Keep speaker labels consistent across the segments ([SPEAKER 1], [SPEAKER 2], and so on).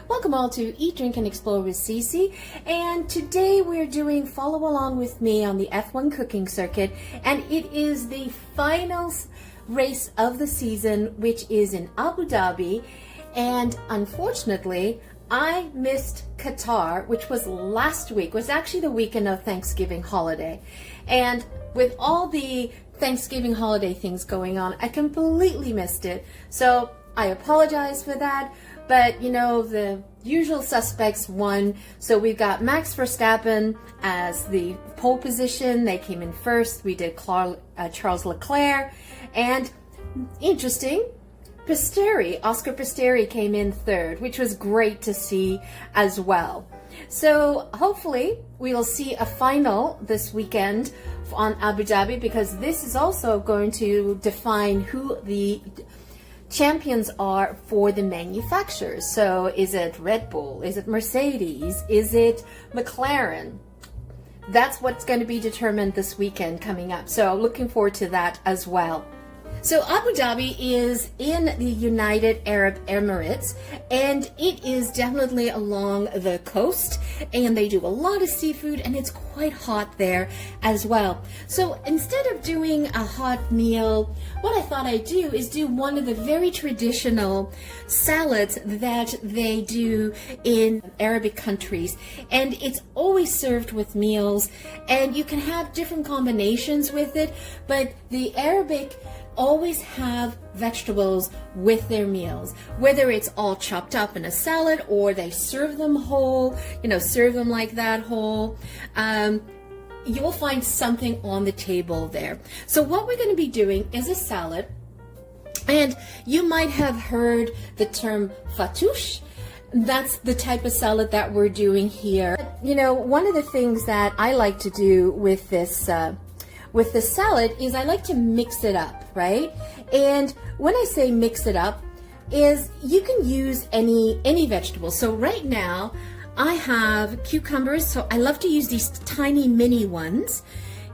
[SPEAKER 1] Welcome all to Eat, Drink, and Explore with Cece. And today we're doing Follow Along with Me on the F1 cooking circuit. And it is the final race of the season, which is in Abu Dhabi. And unfortunately, I missed Qatar, which was last week. It was actually the weekend of Thanksgiving holiday. And with all the Thanksgiving holiday things going on, I completely missed it. So I apologize for that. But, you know, the usual suspects won. So we've got Max Verstappen as the pole position. They came in first. We did Charles Leclerc. And interesting, Oscar Piastri came in third, which was great to see as well. So hopefully we will see a final this weekend on Abu Dhabi, because this is also going to define who the champions are for the manufacturers. So is it Red Bull? Is it Mercedes? Is it McLaren? That's what's going to be determined this weekend coming up. So looking forward to that as well. So Abu Dhabi is in the United Arab Emirates, and it is definitely along the coast, and they do a lot of seafood, and it's quite hot there as well. So instead of doing a hot meal, what I thought I'd do is do one of the very traditional salads that they do in Arabic countries, and it's always served with meals, and you can have different combinations with it, but the Arabic always have vegetables with their meals, whether it's all chopped up in a salad or they serve them whole, serve them like that whole. You'll find something on the table there. So what we're going to be doing is a salad, and you might have heard the term fattoush. That's the type of salad that we're doing here. One of the things that I like to do with this salad is I like to mix it up, right? And when I say mix it up, is you can use any vegetable. So right now I have cucumbers, so I love to use these tiny mini ones,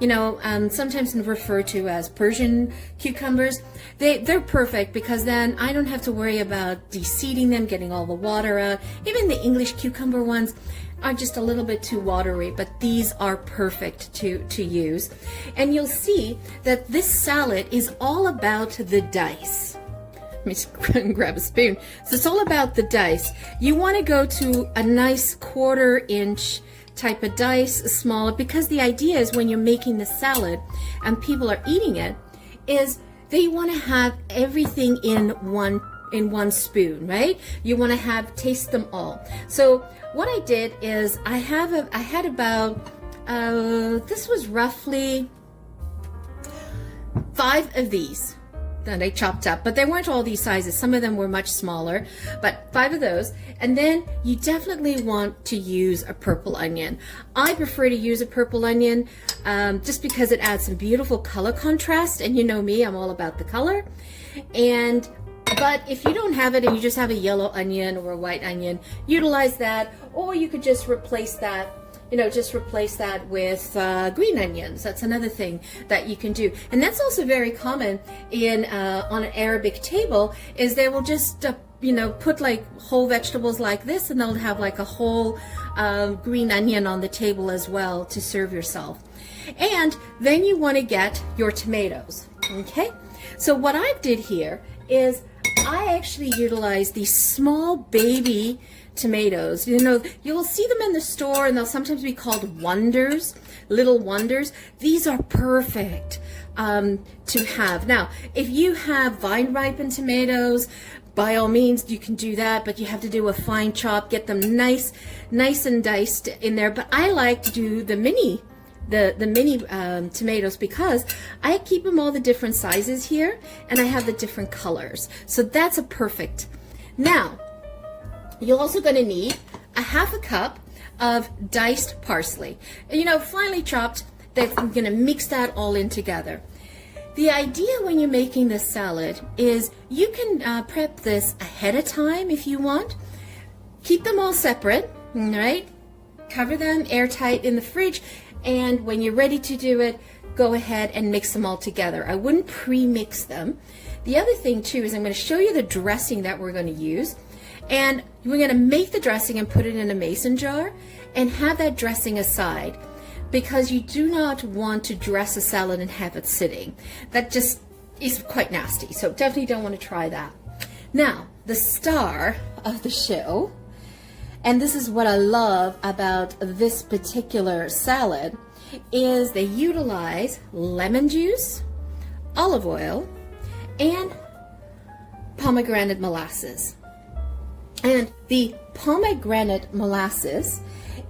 [SPEAKER 1] sometimes referred to as Persian cucumbers. They're perfect because then I don't have to worry about de-seeding them, getting all the water out. Even the English cucumber ones are just a little bit too watery, but these are perfect to use. And you'll see that this salad is all about the dice. Let me just grab a spoon. So it's all about the dice. You want to go to a nice 1/4 inch type of dice, smaller, because the idea is when you're making the salad and people are eating it, is they want to have everything in one spoon, right? You want to taste them all. So what I did is I had about this was roughly 5 of these that I chopped up, but they weren't all these sizes. Some of them were much smaller, but 5 of those. And then you definitely want to use a purple onion. I prefer to use a purple onion just because it adds some beautiful color contrast, and you know me, I'm all about the color. But if you don't have it and you just have a yellow onion or a white onion, utilize that, or you could just replace that with green onions. That's another thing that you can do. And that's also very common on an Arabic table, is they will just put like whole vegetables like this, and they'll have like a whole green onion on the table as well to serve yourself. And then you want to get your tomatoes. Okay, so what I did here is I actually utilize these small baby tomatoes. You'll see them in the store, and they'll sometimes be called wonders, little wonders. These are perfect to have. Now, if you have vine ripened tomatoes, by all means you can do that, but you have to do a fine chop, get them nice and diced in there. But I like to do the mini tomatoes, because I keep them all the different sizes here, and I have the different colors. So that's a perfect. Now, you're also going to need a 1/2 cup of diced parsley. Finely chopped. That's going to mix that all in together. The idea when you're making this salad is you can prep this ahead of time if you want. Keep them all separate, right? Cover them airtight in the fridge, and when you're ready to do it, go ahead and mix them all together. I wouldn't pre-mix them. The other thing too is I'm going to show you the dressing that we're going to use. And we're going to make the dressing and put it in a mason jar and have that dressing aside, because you do not want to dress a salad and have it sitting. That just is quite nasty, so definitely don't want to try that. Now, the star of the show, and this is what I love about this particular salad, is they utilize lemon juice, olive oil, and pomegranate molasses. And the pomegranate molasses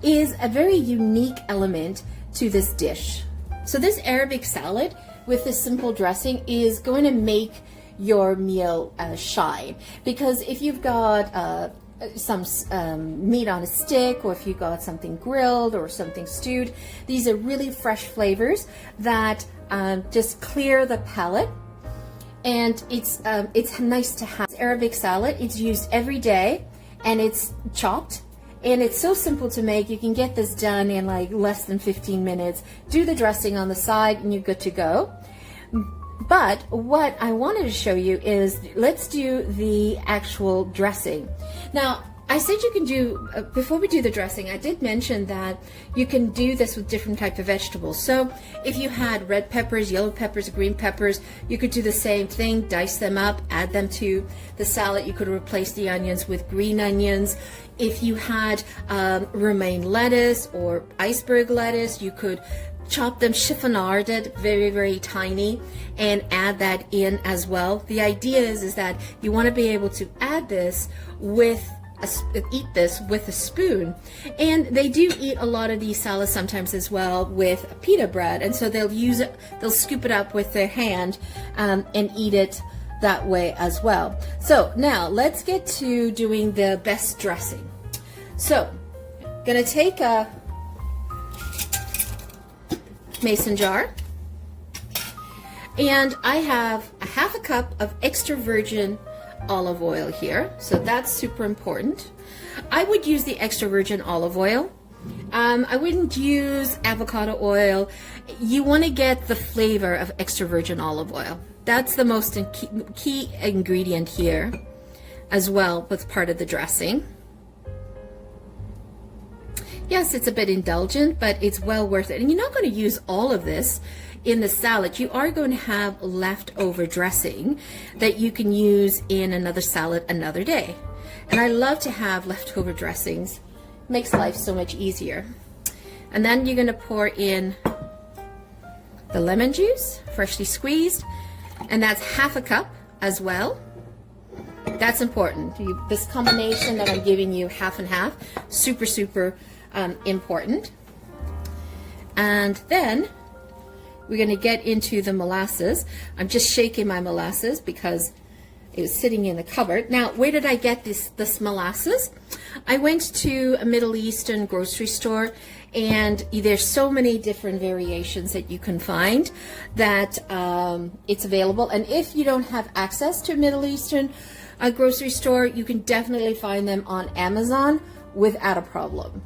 [SPEAKER 1] is a very unique element to this dish. So this Arabic salad with this simple dressing is going to make your meal shine, because if you've got some meat on a stick, or if you got something grilled or something stewed, these are really fresh flavors that just clear the palate, and it's nice to have. Arabic salad, it's used every day, and it's chopped, and it's so simple to make. You can get this done in like less than 15 minutes. Do the dressing on the side and you're good to go. But what I wanted to show you is, let's do the actual dressing. Now, I said you can do, before we do the dressing, I did mention that you can do this with different types of vegetables. So if you had red peppers, yellow peppers, green peppers, you could do the same thing, dice them up, add them to the salad. You could replace the onions with green onions. If you had romaine lettuce or iceberg lettuce, you could chop them, chiffonade it very, very tiny, and add that in as well. The idea is that you want to be able to add this with eat this with a spoon. And they do eat a lot of these salads sometimes as well with pita bread, and so they'll use it, they'll scoop it up with their hand and eat it that way as well. So now let's get to doing the best dressing. So gonna take a mason jar, and I have a half a cup of extra virgin olive oil here, so that's super important. I would use the extra virgin olive oil. I wouldn't use avocado oil. You want to get the flavor of extra virgin olive oil. That's the most key ingredient here as well with part of the dressing. Yes, it's a bit indulgent, but it's well worth it. And you're not going to use all of this in the salad. You are going to have leftover dressing that you can use in another salad another day. And I love to have leftover dressings. Makes life so much easier. And then you're going to pour in the lemon juice, freshly squeezed, and that's half a cup as well. That's important. This combination that I'm giving you, half and half, super, super important. And then we're going to get into the molasses. I'm just shaking my molasses because it was sitting in the cupboard. Now, where did I get this molasses? I went to a Middle Eastern grocery store, and there's so many different variations that you can find that it's available. And if you don't have access to a Middle Eastern grocery store, you can definitely find them on Amazon without a problem.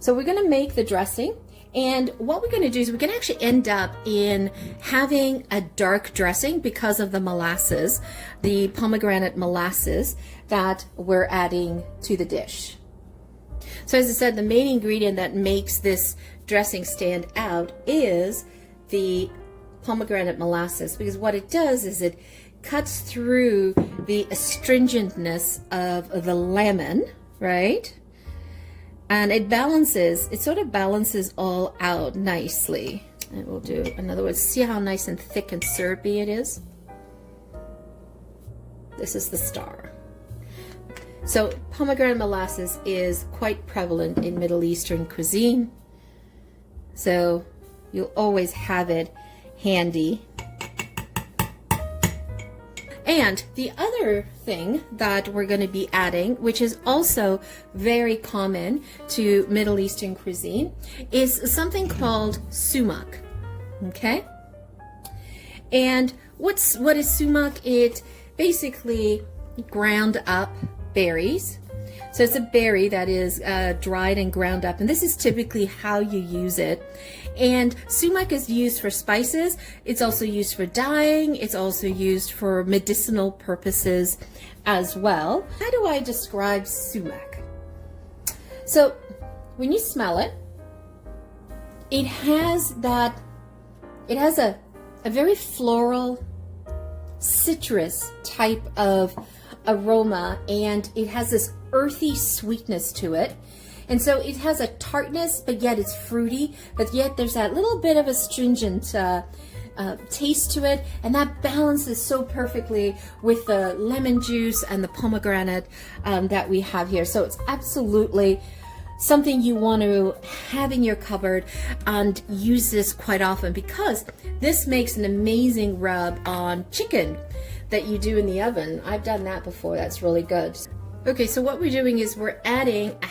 [SPEAKER 1] So we're going to make the dressing, and what we're going to do is we're going to actually end up in having a dark dressing because of the molasses, the pomegranate molasses that we're adding to the dish. So as I said, the main ingredient that makes this dressing stand out is the pomegranate molasses, because what it does is it cuts through the astringentness of the lemon, right? And it sort of balances all out nicely. And we'll do, in other words, see how nice and thick and syrupy it is? This is the star. So pomegranate molasses is quite prevalent in Middle Eastern cuisine. So you'll always have it handy. And the other thing that we're going to be adding, which is also very common to Middle Eastern cuisine, is something called sumac. Okay? And what is sumac? It basically ground up berries So it's a berry that is dried and ground up, and this is typically how you use it. And sumac is used for spices. It's also used for dyeing. It's also used for medicinal purposes as well. How do I describe sumac? So when you smell it, it has a very floral, citrus type of aroma, and it has this earthy sweetness to it. And so it has a tartness, but yet it's fruity, but yet there's that little bit of a stringent taste to it, and that balances so perfectly with the lemon juice and the pomegranate that we have here. So it's absolutely something you want to have in your cupboard and use this quite often, because this makes an amazing rub on chicken that you do in the oven. I've done that before. That's really good. Okay, so what we're doing is we're adding a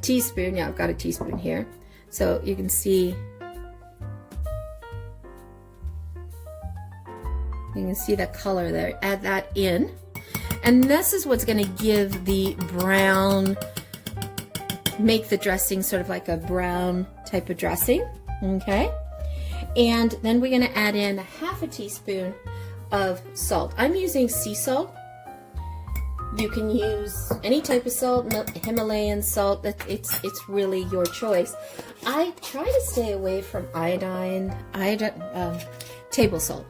[SPEAKER 1] teaspoon. Yeah, I've got a teaspoon here. So you can see, the color there. Add that in. And this is what's going to give the brown, make the dressing sort of like a brown type of dressing. Okay. And then we're going to add in half a teaspoon of salt. I'm using sea salt. You can use any type of salt, Himalayan salt. It's really your choice. I try to stay away from table salt.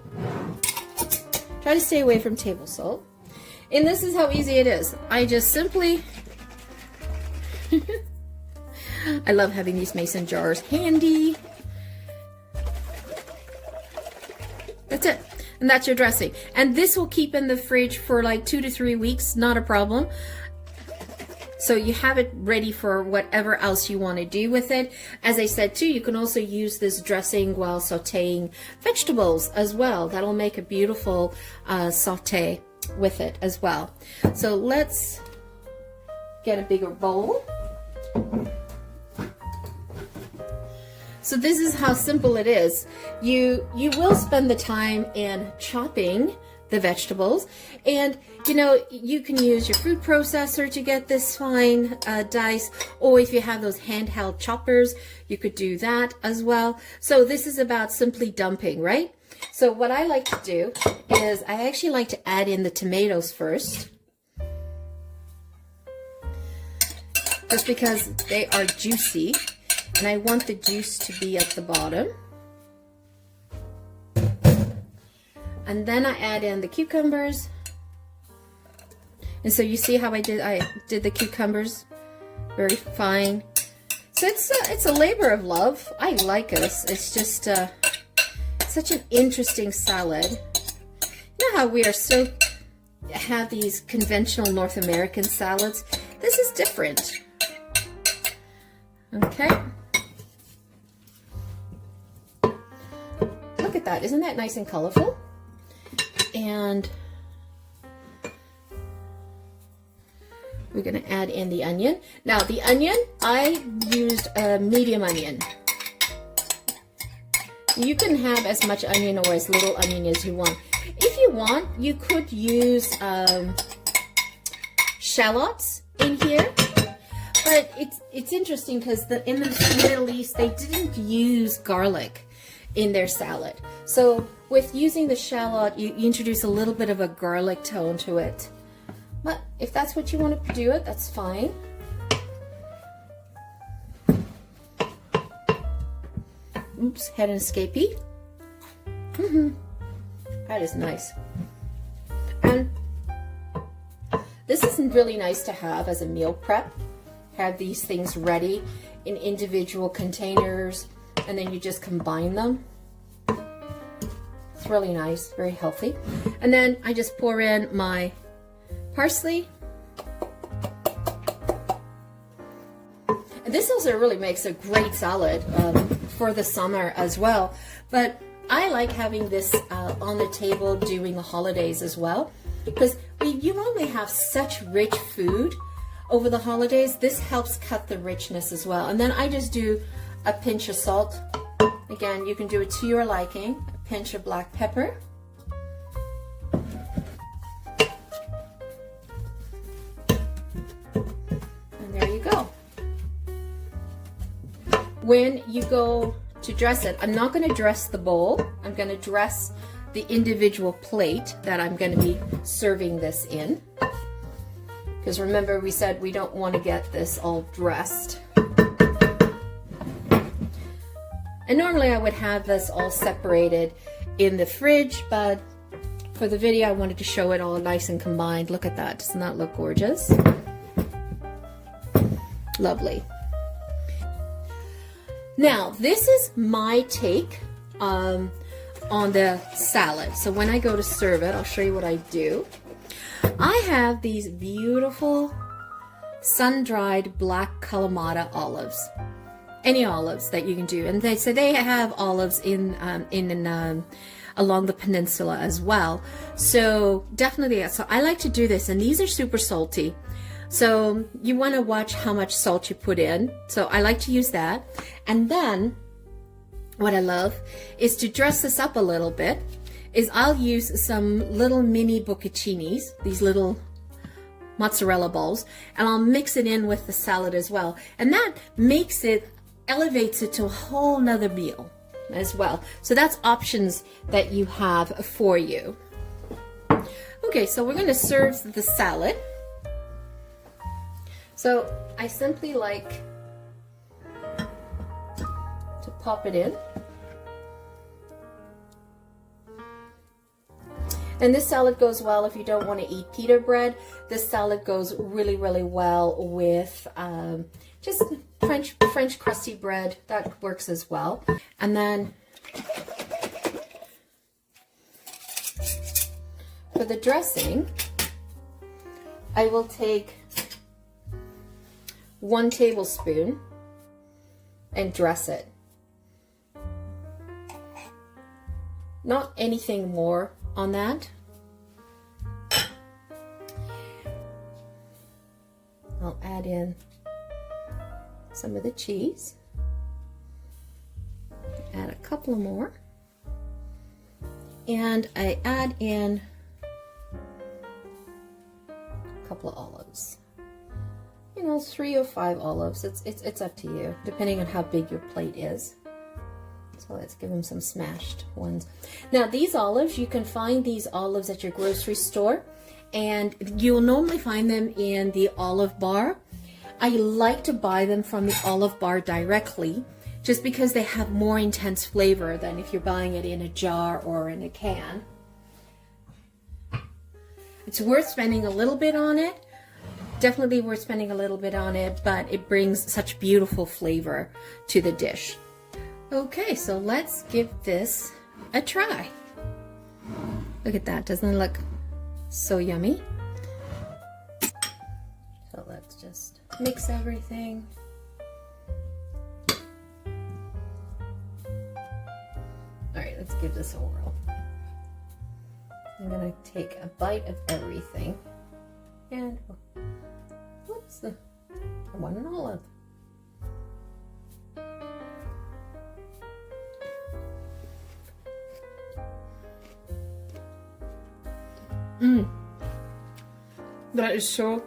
[SPEAKER 1] Try to stay away from table salt. And this is how easy it is. I just simply, I love having these mason jars handy. That's it. And that's your dressing. And this will keep in the fridge for like 2 to 3 weeks, not a problem. So you have it ready for whatever else you want to do with it. As I said too, you can also use this dressing while sauteing vegetables as well. That'll make a beautiful saute with it as well. So let's get a bigger bowl. So this is how simple it is. You will spend the time in chopping the vegetables, and you can use your food processor to get this fine dice, or if you have those handheld choppers, you could do that as well. So this is about simply dumping, right? So what I like to do is I actually like to add in the tomatoes first, just because they are juicy. And I want the juice to be at the bottom. And then I add in the cucumbers. And so you see how I did the cucumbers very fine. So it's a labor of love. I like this. It's just such an interesting salad. You know how we have these conventional North American salads? This is different. Okay. Look at that. Isn't that nice and colorful? And we're going to add in the onion. Now the onion, I used a medium onion. You can have as much onion or as little onion as you want. If you want, you could use shallots in here. But it's interesting because in the Middle East, they didn't use garlic in their salad. So with using the shallot, you introduce a little bit of a garlic tone to it. But if that's what you want to do it, that's fine. Oops, had an escapee. That is nice. And this isn't really nice to have as a meal prep. Have these things ready in individual containers, and then you just combine them. It's really nice, very healthy. And then I just pour in my parsley. And this also really makes a great salad for the summer as well. But I like having this on the table during the holidays as well, because you only have such rich food over the holidays. This helps cut the richness as well. And then I just do a pinch of salt. Again, you can do it to your liking. A pinch of black pepper. when you go to dress it, I'm not going to dress the bowl. I'm going to dress the individual plate that I'm going to be serving this in. Because remember, we said we don't want to get this all dressed. And normally I would have this all separated in the fridge, but for the video I wanted to show it all nice and combined. Look at that. Doesn't that look gorgeous? Lovely. Now, this is my take on the salad. So when I go to serve it, I'll show you what I do. I have these beautiful sun-dried black Kalamata olives. Any olives that you can do, and they have olives in along the peninsula as well. So definitely, so I like to do this, and these are super salty. So you want to watch how much salt you put in. So I like to use that, and then what I love is to dress this up a little bit. Is I'll use some little mini bocconcinis, these little mozzarella balls, and I'll mix it in with the salad as well, and that makes it, elevates it to a whole nother meal as well. So that's options that you have for you. Okay, so we're going to serve the salad. So I simply like to pop it in. And this salad goes well if you don't want to eat pita bread. This salad goes really, really well with just French crusty bread. That works as well. And then for the dressing, I will take 1 tablespoon and dress it. Not anything more on that. I'll add in some of the cheese. Add a couple more. And I add in a couple of olives. You know, 3 or 5 olives. It's up to you, depending on how big your plate is. So let's give them some smashed ones. Now these olives, you can find these olives at your grocery store, and you'll normally find them in the olive bar. I like to buy them from the olive bar directly, just because they have more intense flavor than if you're buying it in a jar or in a can. It's worth spending a little bit on it. Definitely worth spending a little bit on it, but it brings such beautiful flavor to the dish. Okay, so let's give this a try. Look at that, doesn't it look so yummy? So let's just mix everything. All right, let's give this a whirl. I'm gonna take a bite of everything. And, whoops, I want an olive. That is so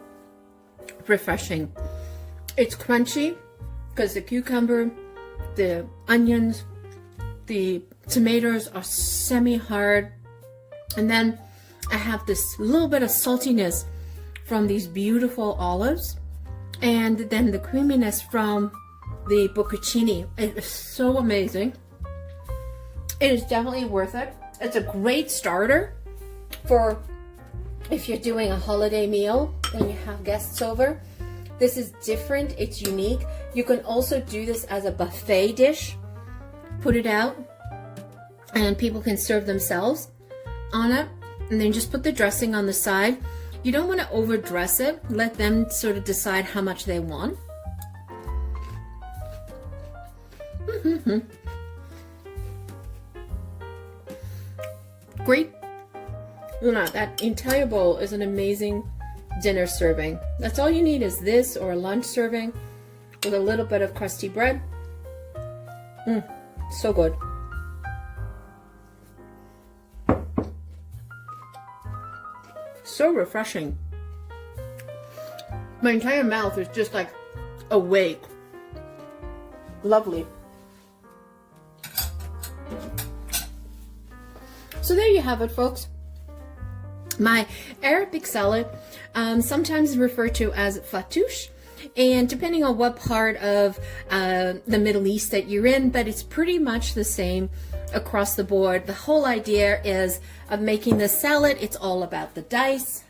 [SPEAKER 1] refreshing. It's crunchy because the cucumber, the onions, the tomatoes are semi-hard, and then I have this little bit of saltiness from these beautiful olives, and then the creaminess from the bocconcini. It is so amazing. It is definitely worth it. It's a great starter for if you're doing a holiday meal when you have guests over. This is different, it's unique. You can also do this as a buffet dish. Put it out and people can serve themselves on it, and then just put the dressing on the side. You don't want to overdress it. Let them sort of decide how much they want. Great. That entire bowl is an amazing dinner serving. That's all you need, is this or a lunch serving with a little bit of crusty bread. So good. So refreshing. My entire mouth is just like awake. Lovely. So there you have it, folks. My Arabic salad, sometimes referred to as fattoush, and depending on what part of the Middle East that you're in, but it's pretty much the same across the board. The whole idea is of making the salad, it's all about the dice.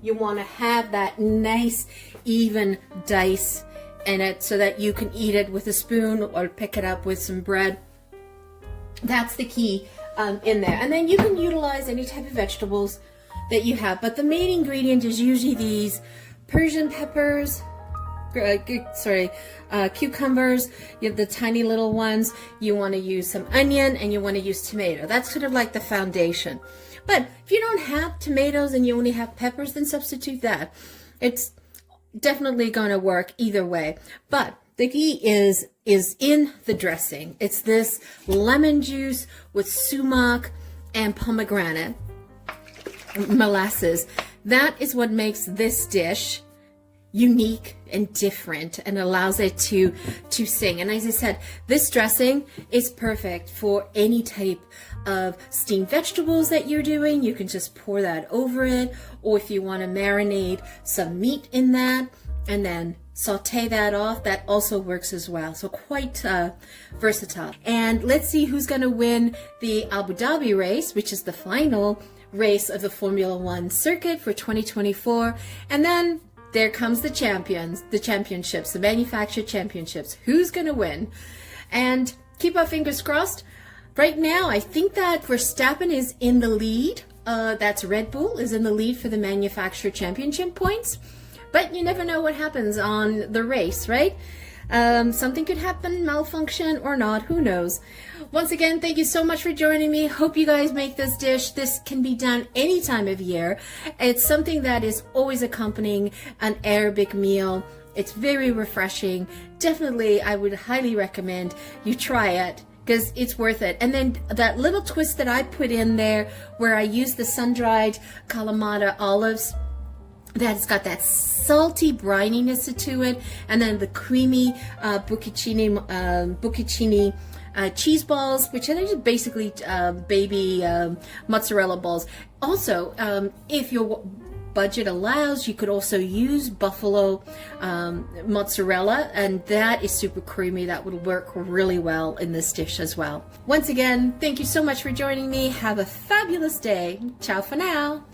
[SPEAKER 1] You want to have that nice, even dice in it so that you can eat it with a spoon or pick it up with some bread. That's the key in there. And then you can utilize any type of vegetables that you have, but the main ingredient is usually these Persian peppers, cucumbers. You have the tiny little ones. You want to use some onion, and you want to use tomato. That's sort of like the foundation. But if you don't have tomatoes and you only have peppers, then substitute that. It's definitely going to work either way. But the key is in the dressing. It's this lemon juice with sumac and pomegranate, molasses. That is what makes this dish unique and different and allows it to sing. And as I said, this dressing is perfect for any type of steamed vegetables that you're doing. You can just pour that over it, or if you want to marinate some meat in that and then saute that off, that also works as well. So quite versatile. And let's see who's going to win the Abu Dhabi race, which is the final race of the Formula One circuit for 2024. And then there comes the championships, the manufacturer championships. Who's going to win? And keep our fingers crossed. Right now, I think that Verstappen is in the lead. That's Red Bull is in the lead for the manufacturer championship points. But you never know what happens on the race, right? Something could happen, malfunction or not, who knows. Once again, thank you so much for joining me. Hope you guys make this dish. This can be done any time of year. It's something that is always accompanying an Arabic meal. It's very refreshing. Definitely, I would highly recommend you try it, because it's worth it. And then that little twist that I put in there where I use the sun-dried Kalamata olives, that's got that salty brininess to it, and then the creamy bucatini cheese balls, which are just basically baby mozzarella balls. Also, if your budget allows, you could also use buffalo mozzarella, and that is super creamy. That would work really well in this dish as well. Once again, thank you so much for joining me. Have a fabulous day. Ciao for now.